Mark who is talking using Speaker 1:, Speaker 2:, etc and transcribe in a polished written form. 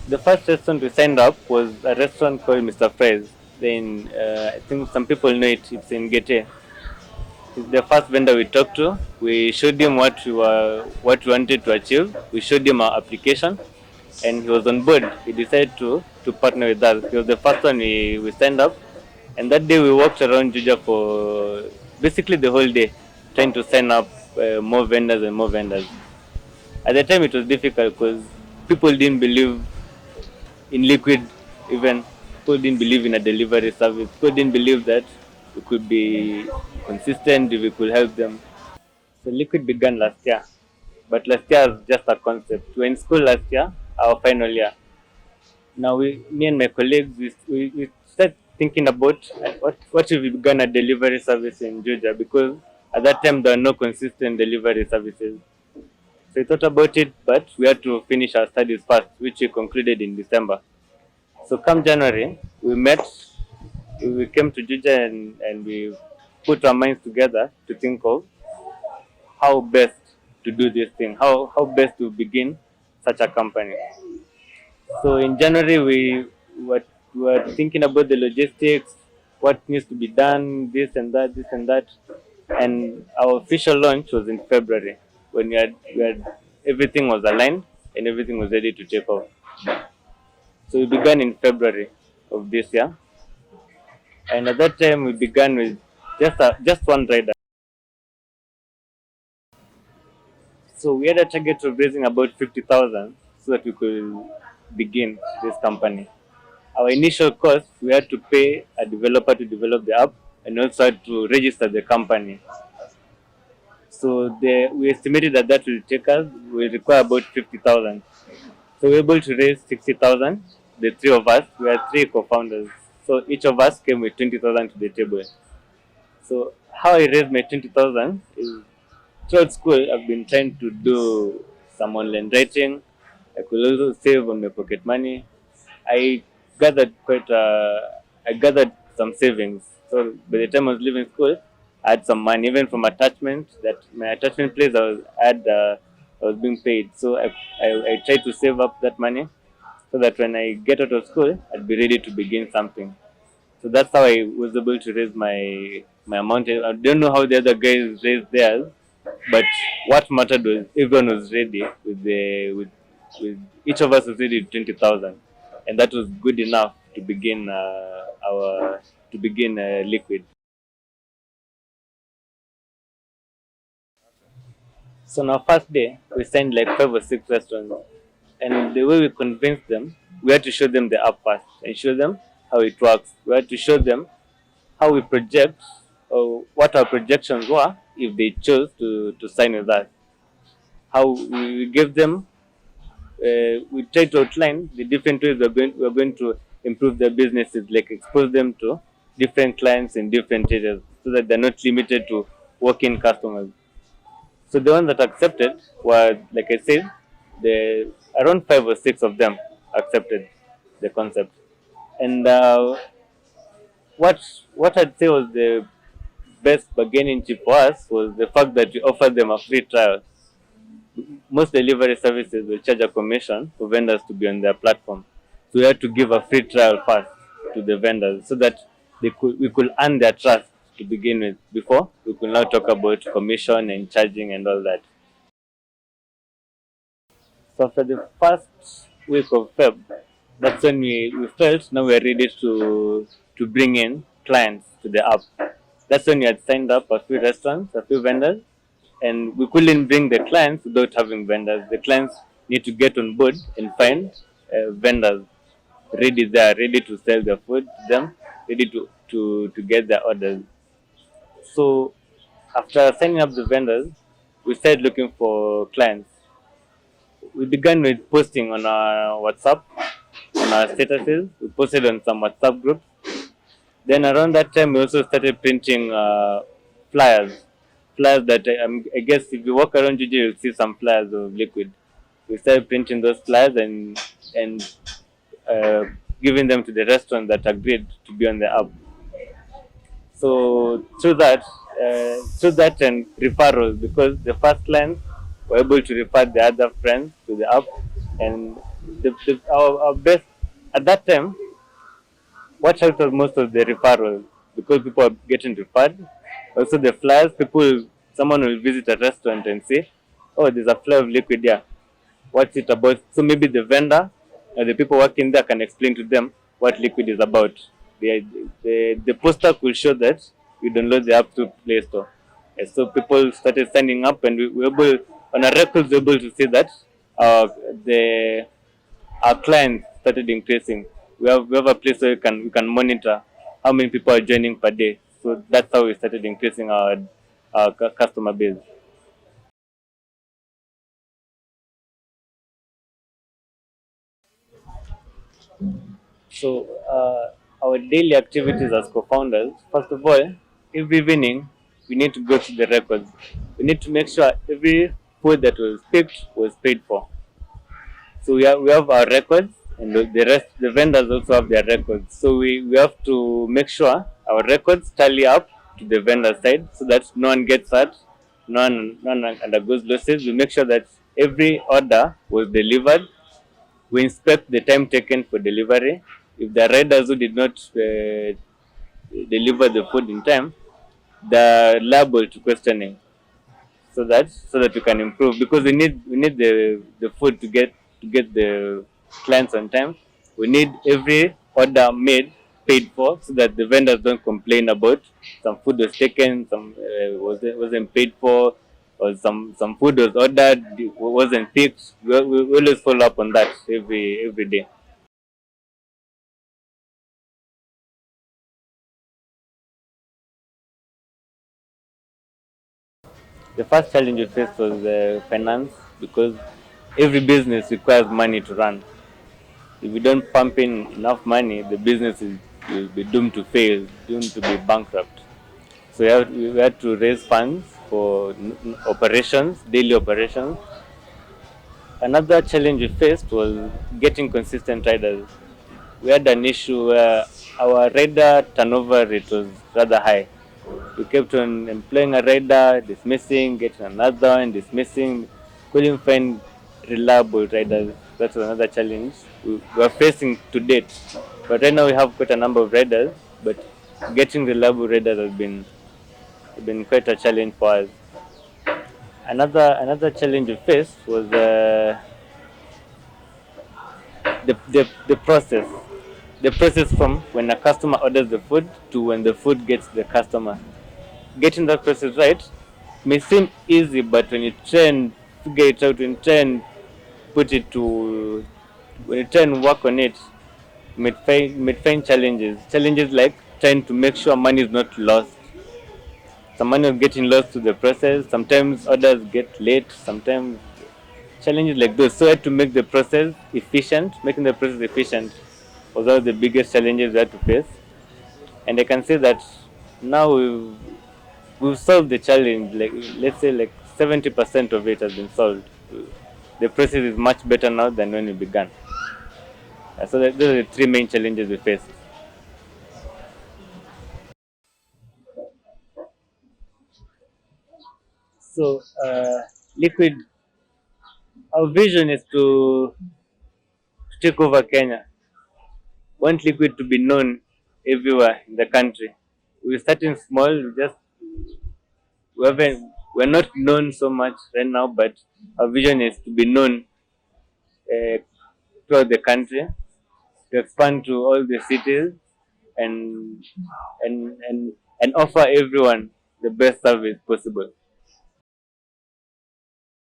Speaker 1: The first restaurant we signed up was a restaurant called Mr. Fries. Then I think some people know it. It's in Gete. It's the first vendor we talked to. We showed him what we wanted to achieve. We showed him our application, and he was on board. He decided to partner with us. He was the first one we signed up, and that day we walked around Juja for basically the whole day, trying to sign up more vendors and more vendors. At the time, it was difficult because people didn't believe in liquid. Even people didn't believe in a delivery service. People didn't believe that we could be consistent if we could help them. So liquid began last year, but last year was just a concept. We were in school last year, our final year. Now me and my colleagues, we start thinking about what if we began a delivery service in Georgia, because at that time there were no consistent delivery services. So we thought about it, but we had to finish our studies first, which we concluded in December. So come January, we met, we came to Georgia, and we put our minds together to think of how best to do this thing, how best to begin such a company. So in January, we were thinking about the logistics, what needs to be done, this and that. And our official launch was in February, when we had everything was aligned and everything was ready to take off. So we began in February of this year, and at that time we began with just one rider. So we had a target of raising about 50,000 so that we could begin this company. Our initial cost, we had to pay a developer to develop the app and also had to register the company. So we estimated that will take us, will require about 50,000. So we were able to raise 60,000. The three of us, we are three co-founders. So each of us came with 20,000 to the table. So how I raised my 20,000 is throughout school, I've been trying to do some online writing. I could also save on my pocket money. I gathered I gathered some savings. So by the time I was leaving school, I had some money, even from attachment. That my attachment place, I was being paid. So I tried to save up that money so that when I get out of school, I'd be ready to begin something. So that's how I was able to raise my amount. I don't know how the other guys raised theirs, but what mattered was everyone was ready with each of us was ready with 20,000, and that was good enough to begin our to begin liquid. So on our first day, we signed like 5 or 6 restaurants, and the way we convinced them, we had to show them the app first and show them how it works. We had to show them how we project or what our projections were if they chose to sign with us. How we gave them, we tried to outline the different ways we're going to improve their businesses, like expose them to different clients in different areas so that they're not limited to walk-in customers. So the ones that accepted were, like I said, the around 5 or 6 of them accepted the concept. And what I'd say was the best bargaining chip for us was the fact that we offered them a free trial. Most delivery services will charge a commission for vendors to be on their platform. So we had to give a free trial first to the vendors so that we could earn their trust to begin with before we could now talk about commission and charging and all that. So after the first week of Feb, that's when we felt now we're ready to bring in clients to the app. That's when we had signed up a few restaurants, a few vendors, and we couldn't bring the clients without having vendors. The clients need to get on board and find vendors ready there, ready to sell their food to them, ready to get their orders. So after signing up the vendors, we started looking for clients. We began with posting on our WhatsApp, on our statuses. We posted on some WhatsApp groups. Then around that time, we also started printing flyers. Flyers that I guess if you walk around Juju, you'll see some flyers of liquid. We started printing those flyers and uh, giving them to the restaurant that agreed to be on the app. So through that and referrals, because the first clients were able to refer the other friends to the app. And our best at that time, what helped us most of the referrals because people are getting referred. Also the flyers, someone will visit a restaurant and say, "Oh, there's a flyer of liquid here. What's it about?" So maybe the vendor or the people working there can explain to them what liquid is about. The poster could show that you download the app to Play Store. And so people started signing up, and we were able, on our records, we were able to see that uh, the our clients started increasing. We have a place where we can monitor how many people are joining per day. So that's how we started increasing our customer base. So our daily activities as co-founders, first of all, every evening we need to go to the records. We need to make sure every food that was picked was paid for. So we have our records, and the rest, the vendors also have their records. So we have to make sure our records tally up to the vendor side so that no one gets hurt, no one undergoes losses. We make sure that every order was delivered. We inspect the time taken for delivery. If the riders who did not deliver the food in time, they're liable to questioning, so that we can improve, because we need the food to get the clients on time. We need every order made paid for, so that the vendors don't complain about some food was taken, some wasn't paid for, or some food was ordered wasn't picked. We always follow up on that every day. The first challenge we faced was finance, because every business requires money to run. If you don't pump in enough money, the business will be doomed to fail, doomed to be bankrupt. So we had to raise funds for operations, daily operations. Another challenge we faced was getting consistent riders. We had an issue where our rider turnover rate was rather high. We kept on employing a rider, dismissing, getting another one, dismissing. Couldn't find reliable riders. That's another challenge we are facing to date. But right now we have quite a number of riders, but getting reliable riders has been quite a challenge for us. Another challenge we faced was the process. The process from when a customer orders the food to when the food gets the customer. Getting that process right may seem easy, but when you try and figure it out, when you try and put it to, when you try and work on it, you might find challenges. Challenges like trying to make sure money is not lost. Some money is getting lost to the process. Sometimes orders get late. Sometimes challenges like those. So I had to make the process efficient. Making the process efficient was one of the biggest challenges we had to face. And I can say that now we've solved the challenge. Like, let's say like 70% of it has been solved. The process is much better now than when we began. So those are the three main challenges we faced. So Liquid, our vision is to take over Kenya. Want Liquid to be known everywhere in the country. We're starting small. We're not known so much right now, but our vision is to be known uh, throughout the country, to expand to all the cities, and and and and offer everyone the best service possible.